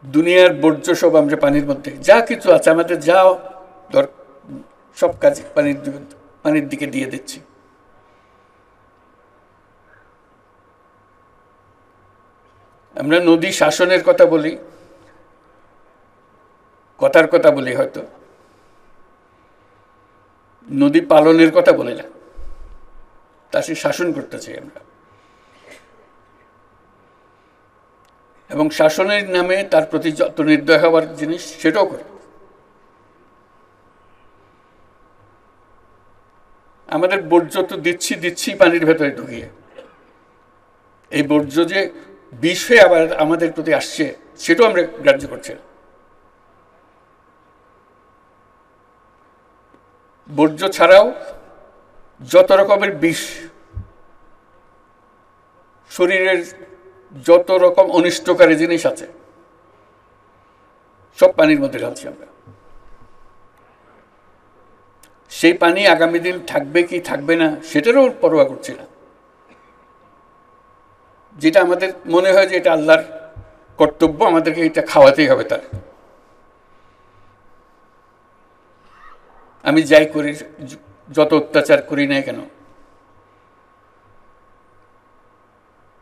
দুনিয়ার বর্জ্য সব আমরা পানির মধ্যে যা কিছু আছে আমাদের যা সব কাজ পানির দিকে দিয়ে দিচ্ছি। আমরা নদী শাসনের কথা বলি, কথার কথা বলি, হয়তো নদী পালনের কথা বলি না, তা সে শাসন করতে চাই আমরা। এবং শাসনের নামে তার প্রতি যত নির্দয় হওয়ার জিনিস সেটাও করে। আমাদের বর্জ্য তো দিচ্ছি পানির ভেতরে ঢুকিয়ে, এই বর্জ্য যে বিষ হয়ে আবার আমাদের প্রতি আসছে সেটাও আমরা গ্রাহ্য করছি না। বর্জ্য ছাড়াও যত রকমের বিষ, শরীরের যত রকম অনিষ্টকারী জিনিস আছে সব পানির মধ্যে ঢালছি আমরা। সেই পানি আগামী দিন থাকবে কি থাকবে না সেটারও পরোয়া করছি না। যেটা আমাদের মনে হয় যে এটা আল্লাহর কর্তব্য, আমাদেরকে এটা খাওয়াতেই হবে তার। আমি যাই করি, যত অত্যাচার করি না কেন,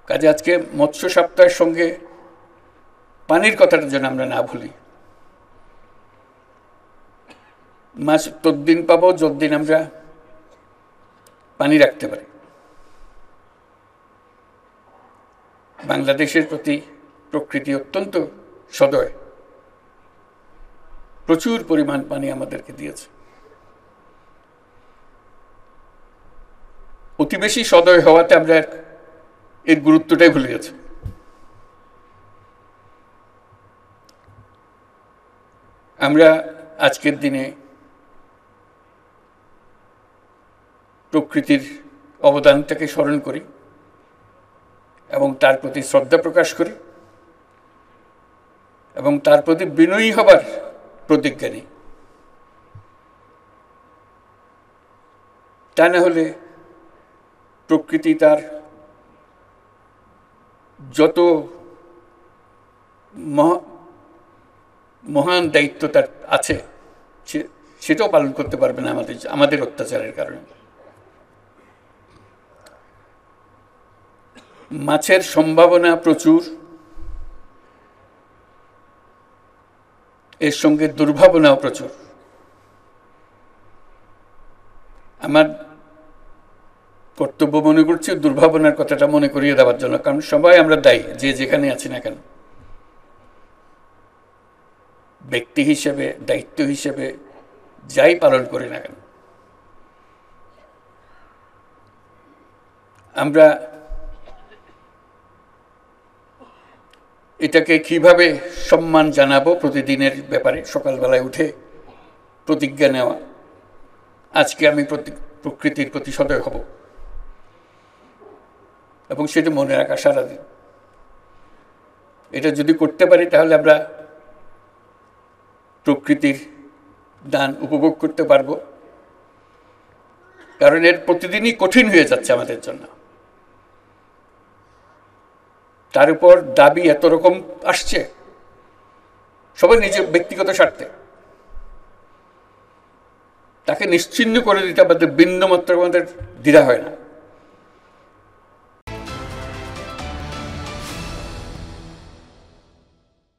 কাজে আজকে মৎস্য সপ্তাহের সঙ্গে পানির কথাটা যেন আমরা না ভুলি। মাছ ততদিন পাবো যতদিন আমরা পানি রাখতে পারি। বাংলাদেশের প্রতি প্রকৃতি অত্যন্ত সদয়, প্রচুর পরিমাণ পানি আমাদেরকে দিয়েছে। অতি বেশি সদয় হওয়াতে আমরা এর গুরুত্বটাই ভুলে গেছি। আমরা আজকের দিনে প্রকৃতির অবদানটাকে স্মরণ করি এবং তার প্রতি শ্রদ্ধা প্রকাশ করি এবং তার প্রতি বিনয়ী হবার প্রতিজ্ঞা নিই। তা না হলে প্রকৃতি তার যত মহান দায়িত্ব তার আছে সেটাও পালন করতে পারবে না আমাদের অত্যাচারের কারণে। মাছের সম্ভাবনা প্রচুর, এর সঙ্গে দুর্ভাবনাও প্রচুর। আমার কর্তব্য মনে করছি দুর্ভাবনার কথাটা মনে করিয়ে দেওয়ার জন্য, কারণ সবাই আমরা দায়ী, যে যেখানে আছি না কেন। ব্যক্তি হিসেবে, দায়িত্ব হিসেবে যাই পালন করি না কেন, আমরা এটাকে কিভাবে সম্মান জানাবো প্রতিদিনের ব্যাপারে সকালবেলায় উঠে প্রতিজ্ঞা নেওয়া, আজকে আমি প্রকৃতির প্রতি সদয় হব এবং সেটা মনে রাখা সারাদিন। এটা যদি করতে পারি তাহলে আমরা প্রকৃতির দান উপভোগ করতে পারবো, কারণ এর প্রতিদিনই কঠিন হয়ে যাচ্ছে আমাদের জন্য। তার উপর দাবি এত রকম আসছে, সবাই নিজের ব্যক্তিগত স্বার্থে। তাকে নিশ্চিহ্ন করে দিতে আমাদের বিন্দুমাত্র আমাদের দ্বিধা হয় না।